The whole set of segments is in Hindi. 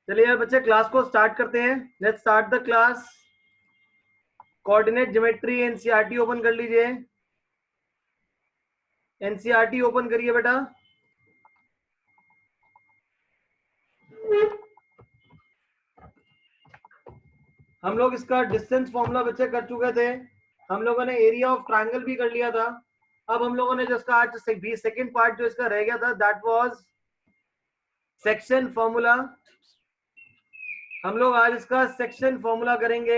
चलिए यार बच्चे क्लास को स्टार्ट करते हैं। Let's start the class. Coordinate geometry NCERT open कर लीजिए। एनसीईआरटी ओपन करिए बेटा। हम लोग इसका डिस्टेंस फॉर्मूला बच्चे कर चुके थे। हम लोगों ने एरिया ऑफ ट्रायंगल भी कर लिया था। अब हम लोगों ने जो इसका आज सेकंड पार्ट जो इसका रह गया था दैट वाज सेक्शन फॉर्मूला। हम लोग आज इसका सेक्शन फॉर्मूला करेंगे।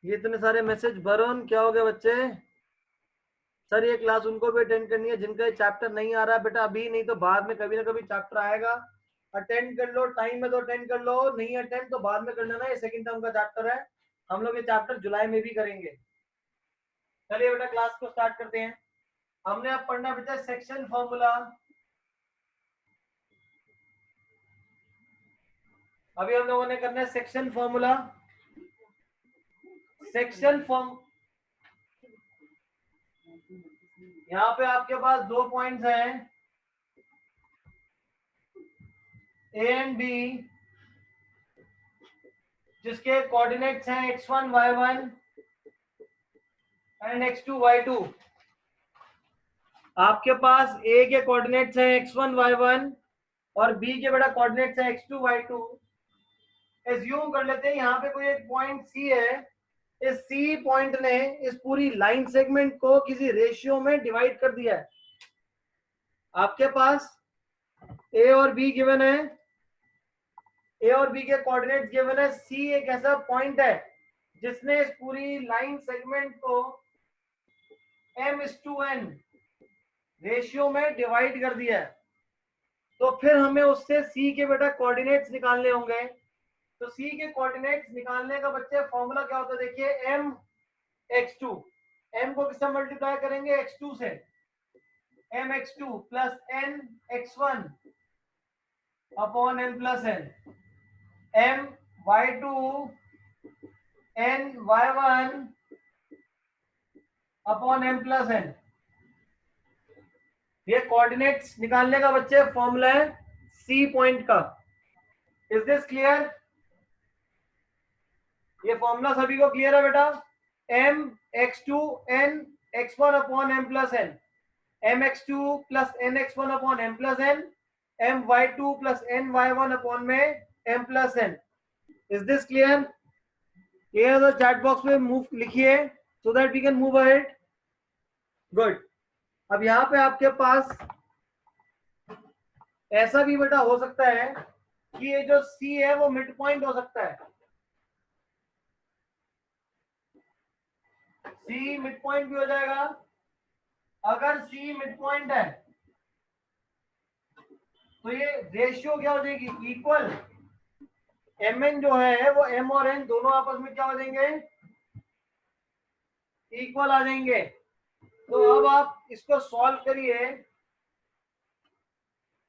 ये इतने सारे मैसेज वरुण, क्या हो गया बच्चे? सर ये क्लास उनको भी अटेंड करनी है जिनका चैप्टर नहीं आ रहा है बेटा, अभी नहीं तो बाद में कभी ना कभी चैप्टर आएगा। अटेंड कर लो, टाइम में तो अटेंड कर लो, नहीं अटेंड तो बाद में कर लेना। ये सेकंड टर्म का चैप्टर है, हम लोग ये चैप्टर जुलाई में भी करेंगे। चलिए बेटा क्लास को स्टार्ट करते हैं। हमने अब पढ़ना बेटा सेक्शन फॉर्मूला। अभी हम लोगों ने करना है सेक्शन फॉर्मूला। सेक्शन फॉर्म यहाँ पे आपके पास दो पॉइंट्स हैं, ए एंड बी, जिसके कोऑर्डिनेट्स हैं x1 y1 and x2 y2। आपके पास ए के कोऑर्डिनेट्स हैं x1 y1 और बी के बेटा कोऑर्डिनेट्स हैं x2 y2। एज्यूम कर लेते हैं यहाँ पे कोई एक पॉइंट सी है। इस सी पॉइंट ने इस पूरी लाइन सेगमेंट को किसी रेशियो में डिवाइड कर दिया है। आपके पास ए और बी गिवन है, ए और बी के कोऑर्डिनेट्स गिवन है। सी एक ऐसा पॉइंट है जिसने इस पूरी लाइन सेगमेंट को m/n रेशियो में डिवाइड कर दिया है। तो फिर हमें उससे सी के बेटा कोऑर्डिनेट्स निकालने होंगे। तो सी के कोऑर्डिनेट्स निकालने का बच्चे फॉर्मूला क्या होता है? देखिए m x2, m को किससे मल्टीप्लाई करेंगे? x2 से। m x2 plus n x1 upon n plus n, m y2 n y1 upon m plus n। ये कोऑर्डिनेट्स निकालने का बच्चे फॉर्मूला है सी पॉइंट का। Is this clear? ये फॉर्मूला सभी को क्लियर है बेटा? m x2 n x1 upon m plus n, m x2 plus n x1 upon m plus n, m y2 plus n y1 upon में m plus n। Is this clear? ये तो चैट बॉक्स में मूव लिखिए so that we can move ahead. Good. अब यहाँ पे आपके पास ऐसा भी बेटा हो सकता है कि ये जो C है वो मिड पॉइंट हो सकता है। C मिड पॉइंट भी हो जाएगा। अगर C मिड पॉइंट है तो ये रेशियो क्या हो जाएगी? इक्वल। mn जो है वो m और n दोनों आपस में क्या हो जाएंगे? इक्वल आ जाएंगे। तो अब आप इसको सॉल्व करिए।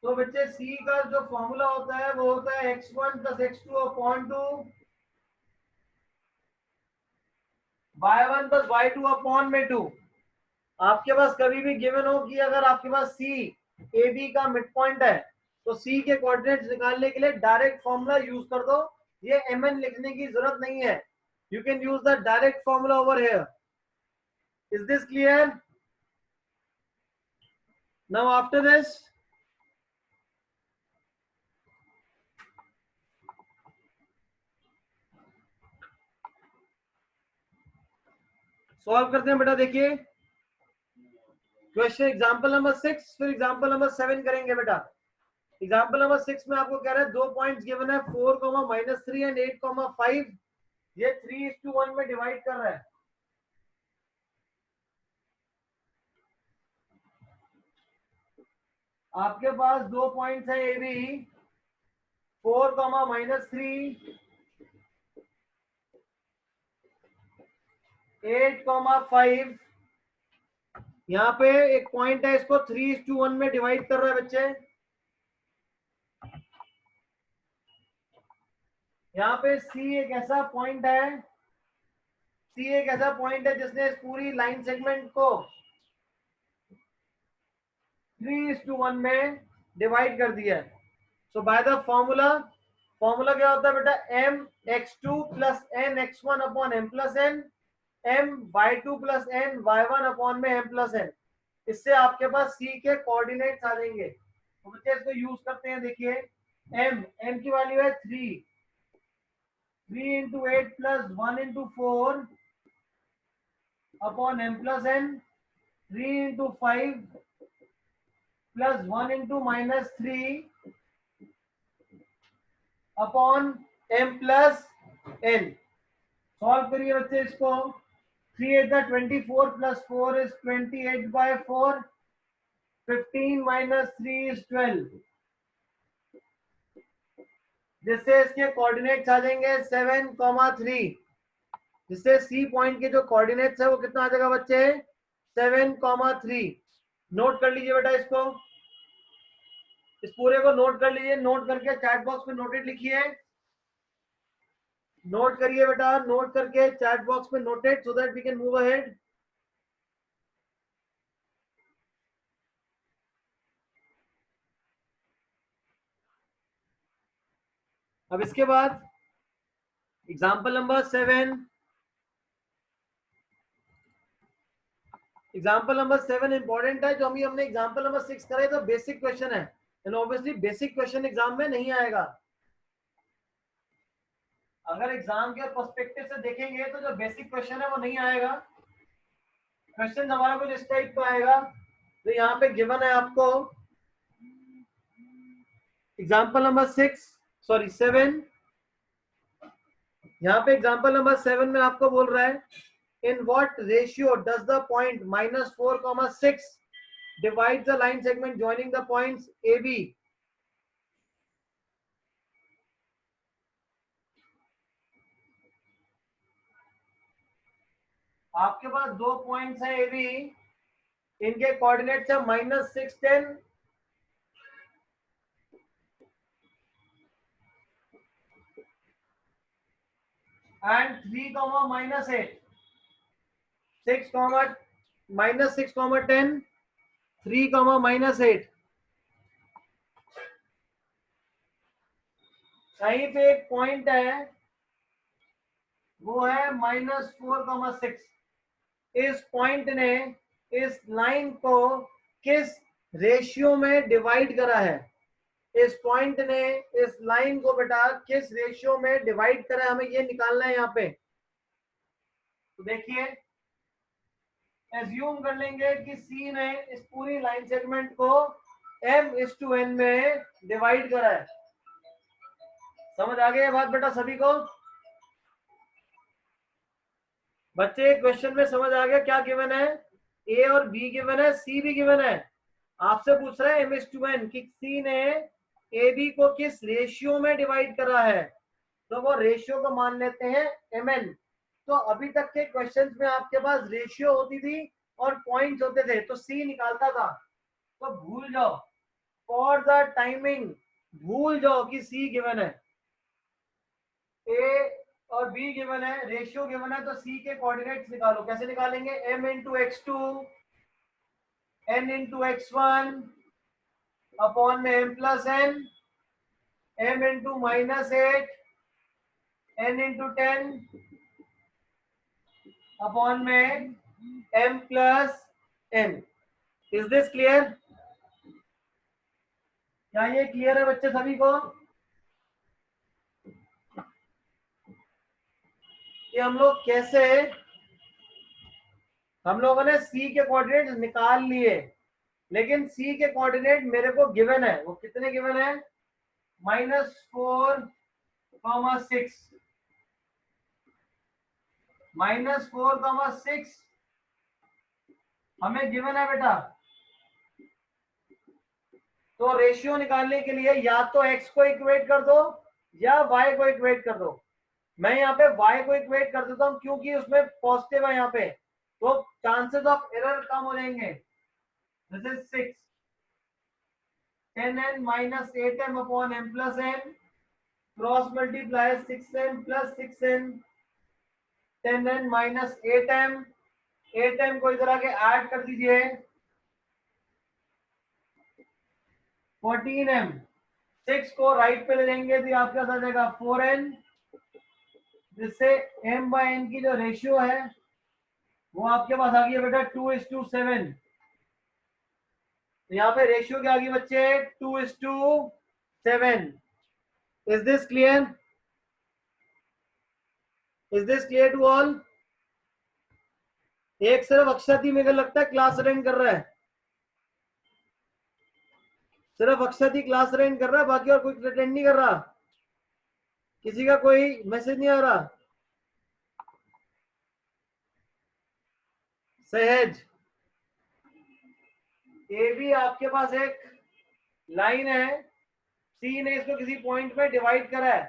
तो बच्चे C का जो फॉर्मूला होता है वो होता है x1 plus x2 upon 2 y1 plus y2 upon में 2। आपके पास कभी भी गिवन हो कि अगर आपके पास सी ए बी का मिड पॉइंट है तो सी के कोऑर्डिनेट्स निकालने के लिए डायरेक्ट फॉर्मूला यूज कर दो। ये mn लिखने की जरूरत नहीं है। You can use the direct formula over here. Is this clear? Now after this solve करते हैं बेटा। देखिए क्वेश्चन एग्जांपल नंबर 6 फिर एग्जांपल नंबर 7 करेंगे बेटा। एग्जांपल नंबर 6 में आपको कह रहा है दो पॉइंट्स गिवन है 4, -3 एंड 8, 5। ये 3:1 में डिवाइड कर रहा है। आपके पास दो पॉइंट्स है ए बी 4, -3 8, 5। यहाँ पे एक पॉइंट है, इसको 3:1 में डिवाइड कर रहा है बच्चे। यहाँ पे सी एक ऐसा पॉइंट है, सी एक ऐसा पॉइंट है जिसने इस पूरी लाइन सेगमेंट को 3:1 में डिवाइड कर दिया है। सो बाय द फॉर्मूला क्या होता है बेटा, mx2 plus n x1 upon m plus n, m y2 plus n y1 upon में m प्लस n। इससे आपके पास c के कोऑर्डिनेट्स आ जाएंगे। तो बच्चे इसको यूज करते हैं। देखिए m की वैल्यू है 3 into 8 plus 1 into 4 upon m plus n, 3 into 5 plus 1 into minus 3 upon m plus n। Solve करिए बच्चे इसको। 3 8 24 प्लस 4 इज 28/4, 15 माइनस 3 इज 12, जिससे इसके कोऑर्डिनेट्स आ जाएंगे 7,3, जिससे सी पॉइंट के जो कोऑर्डिनेट्स है वो कितना आ जाएगा बच्चे, 7,3। नोट कर लीजिए बेटा इसको, इस पूरे को नोट कर लीजिए। नोट करके चैट बॉक्स में नोटेड लिखिए। नोट करिए बेटा, नोट करके चैट बॉक्स में noted, so that we can move ahead. अब इसके बाद example number 7, example number 7 important है। जो हमने एग्जाम्पल नंबर 6 करे तो बेसिक क्वेश्चन है, and obviously basic question exam में नहीं आएगा। अगर एग्जाम के पर्सपेक्टिव से देखेंगे तो जो बेसिक क्वेश्चन है वो नहीं आएगा। क्वेश्चन हमारा कुछ इस टाइप का आएगा। तो यहाँ पे गिवन है आपको एग्जाम्पल नंबर 7। यहाँ पे एग्जाम्पल नंबर 7 में आपको बोल रहा है, in what ratio does the point -4,6 divide the line segment joining the points A B. आपके पास दो पॉइंट्स हैं ए बी, इनके कोऑर्डिनेट्स है -6 10 एंड 3, -8, 6, -6, 10, 3, -8। कहीं पे एक पॉइंट है वो है -4,6। इस पॉइंट ने इस लाइन को किस रेशियो में डिवाइड करा है, इस पॉइंट ने इस लाइन को बेटा किस रेशियो में डिवाइड करा है, हमें ये निकालना है यहाँ पे। तो देखिए एज्यूम कर लेंगे कि सी ने इस पूरी लाइन सेगमेंट को m/n में डिवाइड करा है। समझ आ गई बात बेटा सभी को? बच्चे क्वेश्चन में समझ आ गया क्या गिवन है, ए और बी गिवन है, सी भी गिवन है। आपसे पूछ रहे हैं m/n कि सी ने ए बी को किस रेशियो में डिवाइड करा है, तो वो रेशियो को मान लेते हैं mn। तो अभी तक के क्वेश्चंस में आपके पास रेशियो होती थी और पॉइंट्स होते थे, तो सी निकालता था। तो भूल जाओ फॉर द टाइमिंग, भूल जाओ कि सी गिवन है, ए और बी गिवन है, रेशियो गिवन है, तो सी के कोऑर्डिनेट्स निकालो। कैसे निकालेंगे, m into x2 n into x1 upon में m plus n, m into -8 n into 10 upon में m plus n। Is this clear? क्या ये क्लियर है बच्चे सभी को कि हम लोग कैसे, हम लोगों ने सी के कोऑर्डिनेट निकाल लिए, लेकिन सी के कोऑर्डिनेट मेरे को गिवन है, वो कितने गिवन है, -4,6, -4,6 हमें गिवन है बेटा। तो रेशियो निकालने के लिए या तो x को इक्वेट कर दो या y को इक्वेट कर दो। मैं यहाँ पे y को इक्वेट कर देता हूँ क्योंकि उसमें पॉजिटिव है यहाँ पे, तो चांसेस ऑफ एरर कम हो जाएंगे। This is 6 10n minus 8m upon m plus n, cross multiply 6n plus 6n 10n minus 8m, 8m को इधर आके ऐड कर दीजिए, 14m, 6 को राइट पे ले लेंगे तो आपके पास आ जाएगा 4n, जिससे m/n की जो रेशियो है वो आपके पास आ गई है बेटा 2:7। तो यहाँ पे रेशियो क्या आ गई बच्चे, 2:7। Is this clear? Is this clear to all? एक सिर्फ अक्षत ही मेरे को लगता है क्लास अटेंड कर रहा है, सिर्फ अक्षत ही क्लास अटेंड कर रहा है, बाकी और कोई अटेंड नहीं कर रहा, किसी का कोई मैसेज नहीं आ रहा। सहज, ये भी आपके पास एक लाइन है, सी ने इसको किसी पॉइंट पे डिवाइड करा है,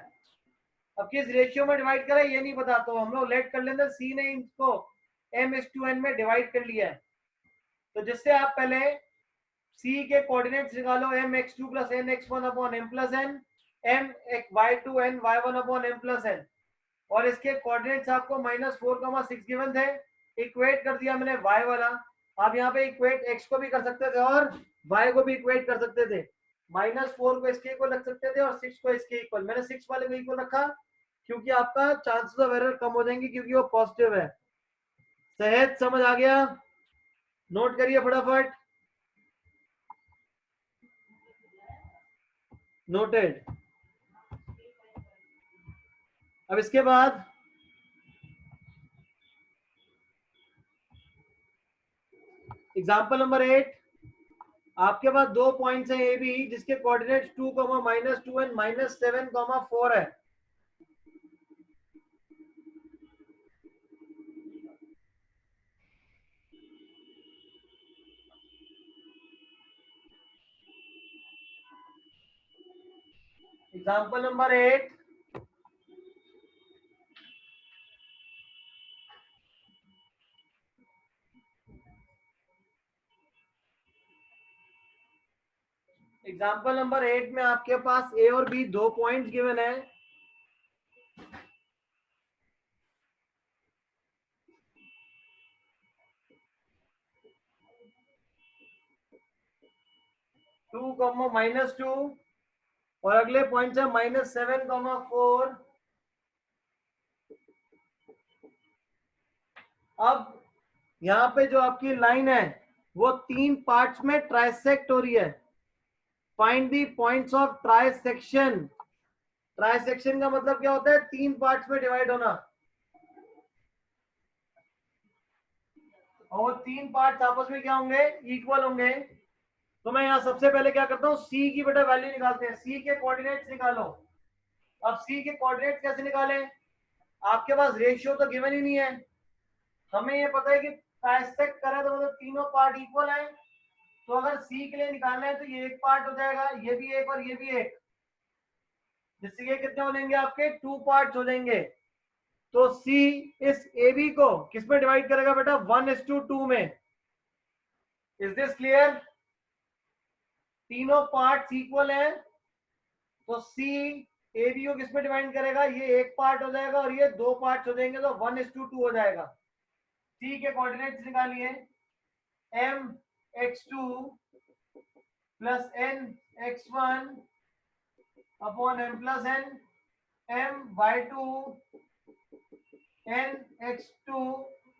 अब किस रेशियो में डिवाइड करा है ये नहीं पता, तो हम लोग लेट कर लेते, सी ने इसको m/n में डिवाइड कर लिया है। तो जिससे आप पहले सी के कोऑर्डिनेट्स निकालो, mx2 plus nx1 upon m plus n, my2 n y1 upon m plus n, और इसके कोऑर्डिनेट्स आपको -4,6 गिवन थे, इक्वेट कर दिया मैंने y वाला। आप यहाँ पे इक्वेट x को भी कर सकते थे और y को भी इक्वेट कर सकते थे, -4 को इसके इक्वल रख सकते थे और 6 को इसके इक्वल, मैंने 6 वाले को इक्वल रखा क्योंकि आपका चांसेस ऑफ एरर कम हो जाएंगे क्योंकि वो पॉजिटिव है। सहज समझ आ गया? नोट करिए फटाफट। नोटेड। अब इसके बाद एग्जांपल नंबर 8, आपके पास दो पॉइंट्स हैं ए बी जिसके कोऑर्डिनेट्स 2, -2 एंड -7, 4 है। एग्जांपल नंबर 8, एग्जांपल नंबर 8 में आपके पास ए और बी दो पॉइंट्स गिवन है, -2 और अगले पॉइंट है -7, 4। अब यहाँ पे जो आपकी लाइन है वो 3 पार्ट्स में ट्राइसेक्ट हो रही है। Find the points of trisection. Trisection का मतलब क्या होता है, 3 पार्ट्स में डिवाइड होना, और 3 पार्ट्स आपस में क्या होंगे, इक्वल होंगे। तो मैं यहाँ सबसे पहले क्या करता हूँ, सी की बेटा वैल्यू निकालते हैं, सी के कोऑर्डिनेट्स निकालो। अब सी के कोऑर्डिनेट्स कैसे निकालें, आपके पास रेशियो तो गिवन ही नहीं है, हमें ये पता है कि ट्राइसेक्ट करें तो मतलब तीनों पार्ट इक्वल है, तो अगर सी के लिए निकालना है तो ये एक पार्ट हो जाएगा, ये भी एक और ये भी एक, जिससे ये कितने हो जाएंगे आपके 2 पार्ट्स हो जाएंगे। तो सी इस ए बी को किस में डिवाइड करेगा बेटा, 1:2 में। Is this clear? तीनों पार्ट्स इक्वल है, तो सी ए बी को किस में डिवाइड करेगा, ये एक पार्ट हो जाएगा और ये दो पार्ट हो जाएंगे, तो 1:2 हो जाएगा। सी के कोऑर्डिनेट्स निकालिए, mx2 plus nx1 upon m plus n, my2 nx2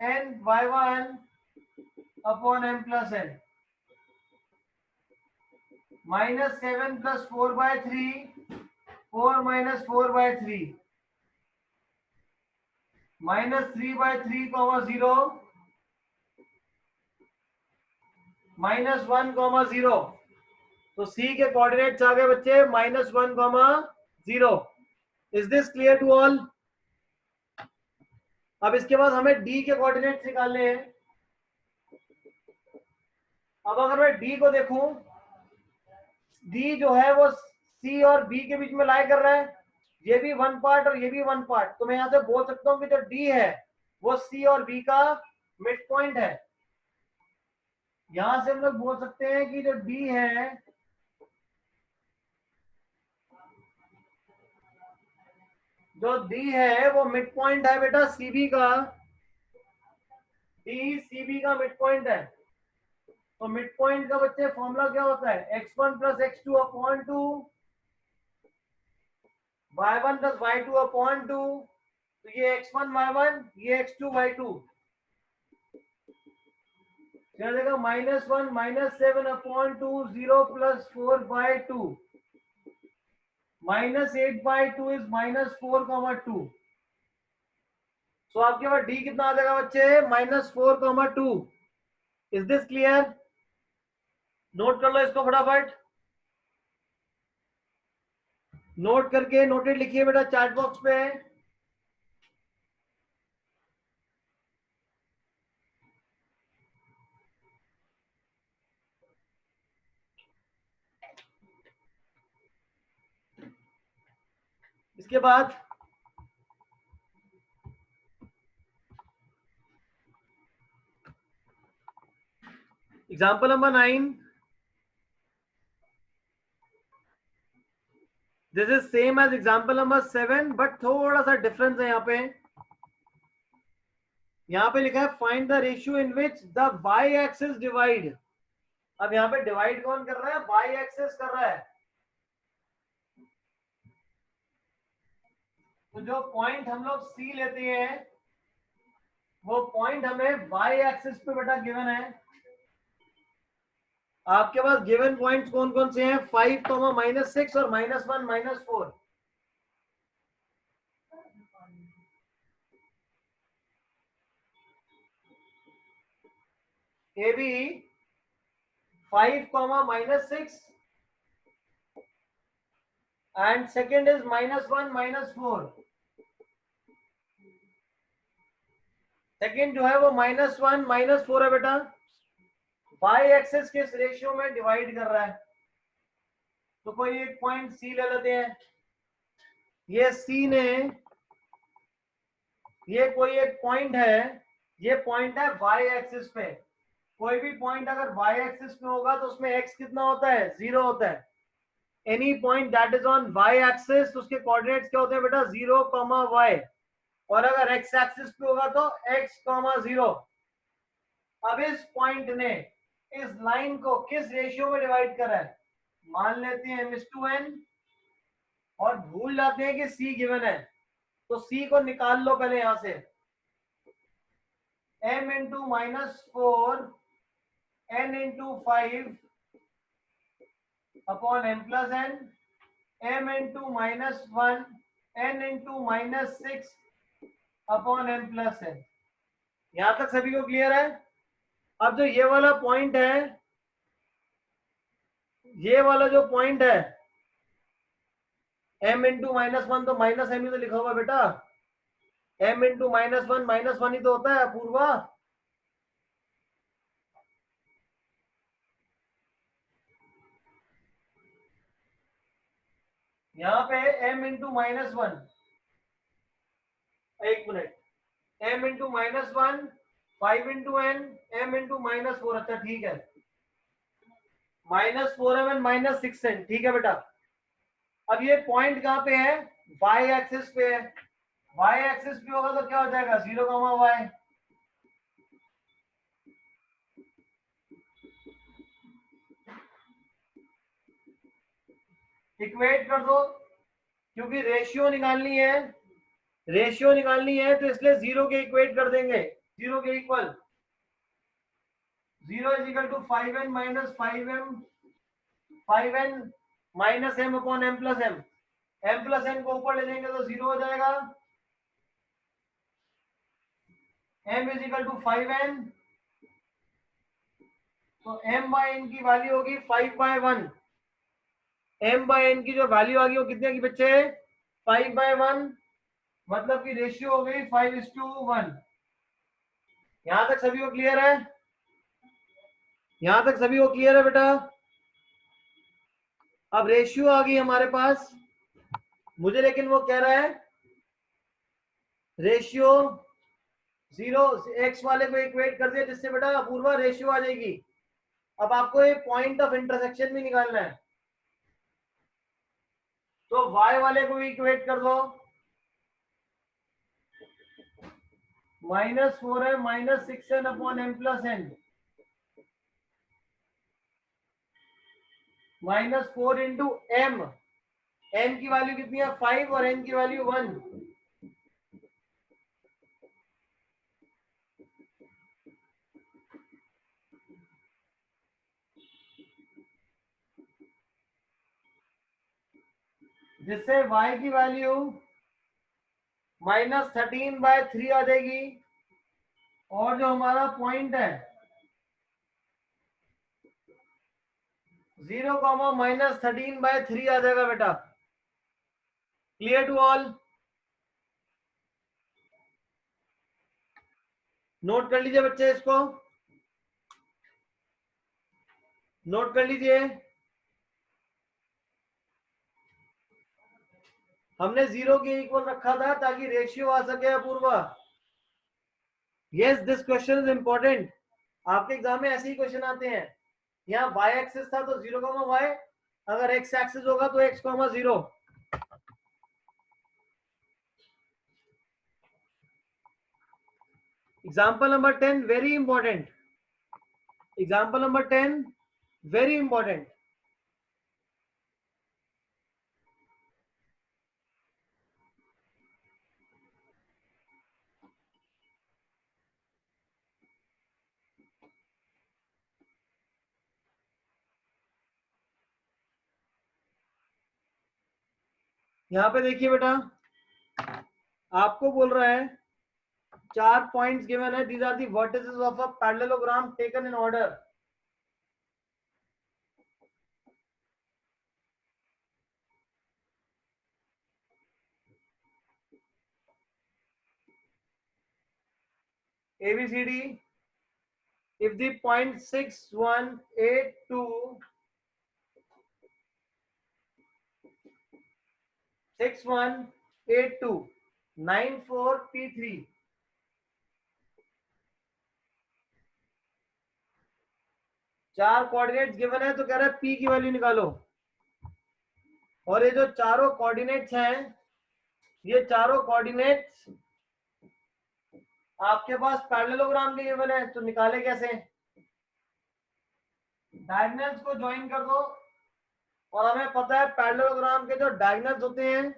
ny1 upon m plus n, -7 plus 4/3, 4 - 4/3, -3/3, 0, -1, 0। तो सी के कोऑर्डिनेट्स आ गए बच्चे -1, 0। Is this clear to all? अब इसके बाद हमें डी के कोऑर्डिनेट्स निकालने हैं। अब अगर मैं डी को देखूं, डी जो है वो सी और बी के बीच में लाई कर रहा है, ये भी 1 पार्ट और ये भी 1 पार्ट, तो मैं यहां से बोल सकता हूं कि जो डी है वो सी और बी का मिड पॉइंट है। यहां से हम लोग बोल सकते हैं कि जो डी है वो मिड पॉइंट है बेटा सीबी का, डी सीबी का मिड पॉइंट है। तो मिड पॉइंट का बच्चे फॉर्मूला क्या होता है, x1 plus x2 upon 2, y1 plus y2 upon 2। तो ये x1 y1, ये x2 y2, क्या देगा -1 -7 अपॉन 2, 0 प्लस 4/2, -8/2 इज -4, 2। सो आपके पास डी कितना आ जाएगा बच्चे, -4, 2। Is this clear? नोट कर लो इसको फटाफट, नोट करके नोटेड लिखिए बेटा चैट बॉक्स पे। इसके बाद example number 9, this is same as example number 7 but थोड़ा सा डिफरेंस है यहाँ पे। यहाँ पे लिखा है find the ratio in which the Y axis divide. अब यहाँ पे डिवाइड कौन कर रहा है, वाई एक्सिस कर रहा है। तो जो पॉइंट हम लोग सी लेते हैं वो पॉइंट हमें वाई एक्सिस पे बेटा गिवन है। आपके पास गिवन पॉइंट्स कौन कौन से हैं, 5, -6 और -1 -4। A B 5, -6 and second is -1 -4। Second जो है वो -1 -4 है बेटा, वाई एक्सिस किस रेशियो में डिवाइड कर रहा है। तो कोई एक पॉइंट सी ले लेते हैं, ये सी ने, ये कोई एक पॉइंट है, ये पॉइंट है वाई एक्सिस पे। कोई भी पॉइंट अगर वाई एक्सिस पे होगा तो उसमें एक्स कितना होता है, 0 होता है। Any point that is on Y axis उसके कोऑर्डिनेट्स क्या होते हैं बेटा, 0, y। और अगर एक्स एक्सिस पे होगा तो x, 0। अब इस पॉइंट ने इस लाइन को किस रेशियो में डिवाइड करा है, मान लेते हैं m/n और भूल जाते हैं कि c गिवन है। तो c को निकाल लो पहले यहां से, m × -4 n × 5 upon m+n, m × -1 n × -6 upon m+n। यहां तक सभी को क्लियर है? अब जो ये वाला पॉइंट है, ये वाला जो पॉइंट है m × -1 तो -m ही तो लिखा हुआ बेटा, m × -1 ही तो होता है पूर्वा। यहाँ पे m × -1, एक मिनट, m × -1 5 × n, m × -4, अच्छा ठीक है, -4m and -6n, ठीक है बेटा। अब ये पॉइंट कहाँ पे है, y एक्सिस पे है। y एक्सिस पे होगा तो क्या हो जाएगा, 0, y। इक्वेट कर दो, क्योंकि रेशियो निकालनी है, रेशियो निकालनी है तो इसलिए 0 के इक्वेट कर देंगे, 0 के equal. 0 = 5n - 5m 5n - m upon m+m। m+n को ऊपर ले जाएंगे तो 0 हो जाएगा। m = 5n, तो m/n की वैल्यू होगी 5/1। m/n की जो वैल्यू आ गई वो कितने की बच्चे, 5/1, मतलब कि रेशियो हो गई 5:1। यहां तक सभी को क्लियर है? यहां तक सभी को क्लियर है बेटा? अब रेशियो आ गई हमारे पास, मुझे लेकिन वो कह रहा है रेशियो 0 x वाले को इक्वेट कर दिया, जिससे बेटा अपूर्वा रेशियो आ जाएगी। अब आपको ये पॉइंट ऑफ इंटरसेक्शन भी निकालना है, तो y वाले को इक्वेट कर दो, -4m - 6n upon m+n। -4 into M, M की वैल्यू कितनी है 5 और एन की वैल्यू 1। जिससे y की वैल्यू -13/3 आ जाएगी और जो हमारा पॉइंट है 0, -13/3 आ जाएगा बेटा। Clear to all? नोट कर लीजिए बच्चे, इसको नोट कर लीजिए। हमने 0 के इक्वल रखा था ताकि रेशियो आ सके Apurva. Yes, this question is important. आपके एग्जाम में ऐसे ही क्वेश्चन आते हैं। यहाँ y एक्सिस था तो 0, y, अगर x एक्सिस होगा तो x, 0। Example number 10 very important. Example number 10 very important. यहाँ पे देखिए बेटा, आपको बोल रहा है 4 पॉइंट्स गिवन है, these are the vertices of a parallelogram taken in order. ABCD, if the point 6, 1, 8, 2, 6, 1, 8, 2, 9, 4, P3, चार कोऑर्डिनेट्स गिवन है तो कह रहा है P की वैल्यू निकालो। और ये जो चारों कोऑर्डिनेट्स हैं, ये चारों कोऑर्डिनेट्स आपके पास पैरेललोग्राम के गिवन है, तो निकाले कैसे? डायगोनल्स को ज्वाइन कर दो। और हमें पता है पैरेललोग्राम के जो डायगोनल्स होते हैं,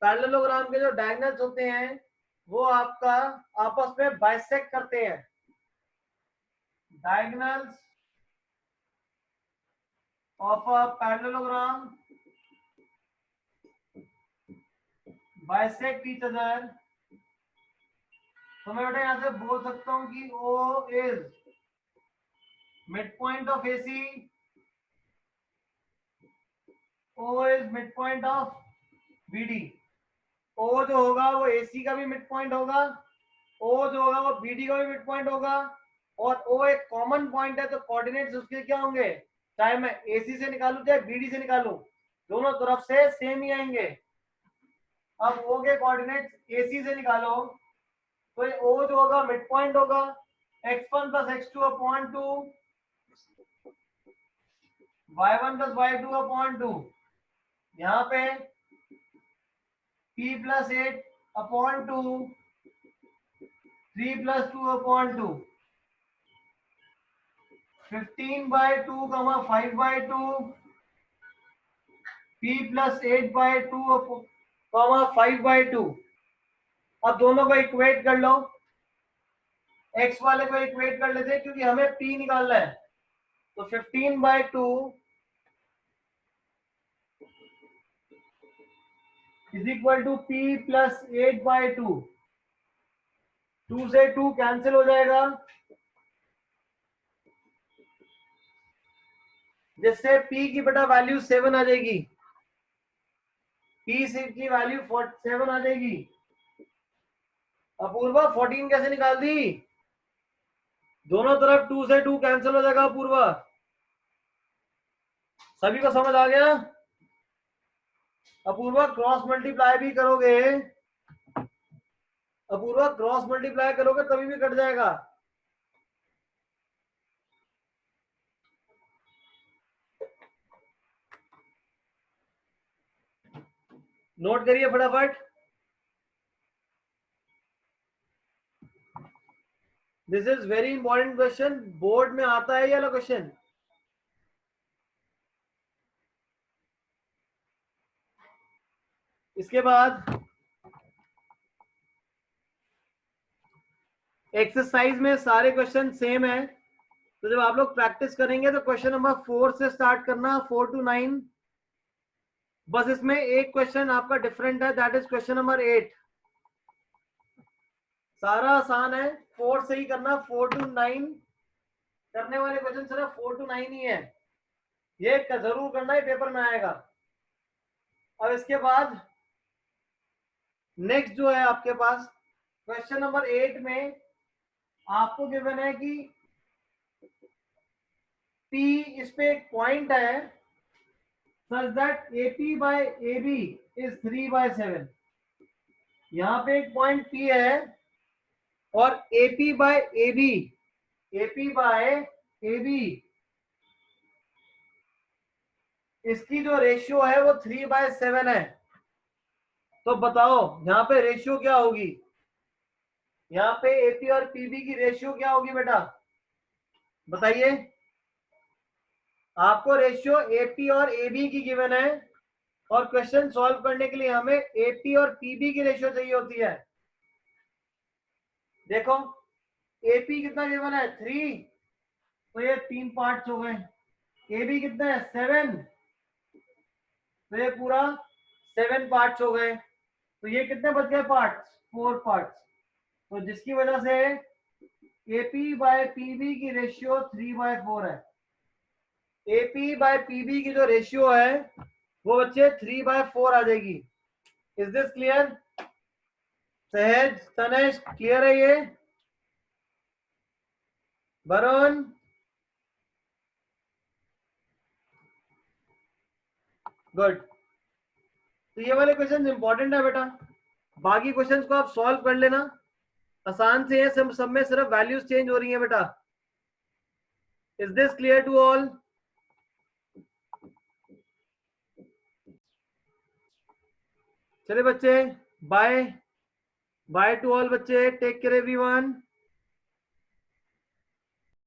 पैरेललोग्राम के जो डायगोनल्स होते हैं वो आपका आपस में बाइसेक्ट करते हैं। Diagonals of a parallelogram bisect each other. तो मैं बेटा यहां से बोल सकता हूं कि O is mid point of AC, O is mid point of BD। O जो होगा वो AC का भी मिड पॉइंट होगा, O जो होगा वो BD का भी मिड पॉइंट होगा, और O एक कॉमन पॉइंट है तो कोऑर्डिनेट्स उसके क्या होंगे, चाहे मैं AC से निकालूं चाहे BD से निकालूं, दोनों तरफ से सेम ही आएंगे। अब O के कोऑर्डिनेट्स AC से निकालो तो ये O जो होगा मिड पॉइंट होगा, x1 + x2 upon 2, y1 + y2 upon 2। यहाँ पे p + 8 अपॉन 2, 3 + 2 अपॉन 2, 15/2, 5/2, p + 8/2, 5/2। अब दोनों को इक्वेट कर लो, x वाले को इक्वेट कर लेते हैं क्योंकि हमें p निकालना है। तो 15/2 इज इक्वल टू p + 8/2। 2 से 2 कैंसिल हो जाएगा, जिससे p की बेटा वैल्यू 7 आ जाएगी। p की वैल्यू 7 आ जाएगी। अपूर्वा 14 कैसे निकाल दी? दोनों तरफ 2 से 2 कैंसिल हो जाएगा अपूर्वा। सभी को समझ आ गया? अपूर्वा क्रॉस मल्टीप्लाई भी करोगे, अपूर्वा क्रॉस मल्टीप्लाई करोगे तभी भी कट जाएगा। नोट करिए फटाफट। This is very important question, board में आता है ये वाला क्वेश्चन। इसके बाद एक्सरसाइज में सारे क्वेश्चन सेम है, तो जब आप लोग प्रैक्टिस करेंगे तो क्वेश्चन नंबर 4 से स्टार्ट करना, 4 to 9। बस इसमें एक क्वेश्चन आपका डिफरेंट है, दैट इज क्वेश्चन नंबर 8। सारा आसान है, 4 से ही करना, 4 to 9 करने वाले क्वेश्चन सिर्फ 4 to 9 ही है, ये जरूर करना है, पेपर में आएगा। और इसके बाद नेक्स्ट जो है आपके पास क्वेश्चन नंबर 8 में आपको गिवन है कि P, इस पे एक पॉइंट है such that AP by AB is 3/7। यहाँ पे एक पॉइंट P है और AP by AB इसकी जो रेशियो है वो 3/7 है। तो बताओ यहाँ पे रेशियो क्या होगी, यहाँ पे AP और PB की रेशियो क्या होगी बेटा, बताइए। आपको रेशियो AP और AB की गिवन है और क्वेश्चन सॉल्व करने के लिए हमें AP और PB की रेशियो चाहिए होती है। देखो AP कितना गिवन है 3, तो ये 3 पार्ट्स हो गए। AB कितना है 7, तो ये पूरा 7 पार्ट्स हो गए। तो ये कितने बच गए पार्ट्स, 4 पार्ट्स। तो जिसकी वजह से AP बाय PB की रेशियो 3/4 है। AP बाय PB की जो रेशियो है वो बच्चे 3/4 आ जाएगी। Is this clear? सहज, तनेश, क्लियर है ये? वरुण, गुड। तो ये वाले क्वेश्चन इंपॉर्टेंट है बेटा, बाकी क्वेश्चंस को आप सॉल्व कर लेना, आसान से है, सब में सिर्फ वैल्यूज चेंज हो रही है बेटा। Is this clear to all? चलिए बच्चे, बाय बाय टू ऑल बच्चे, टेक केयर एवरीवन।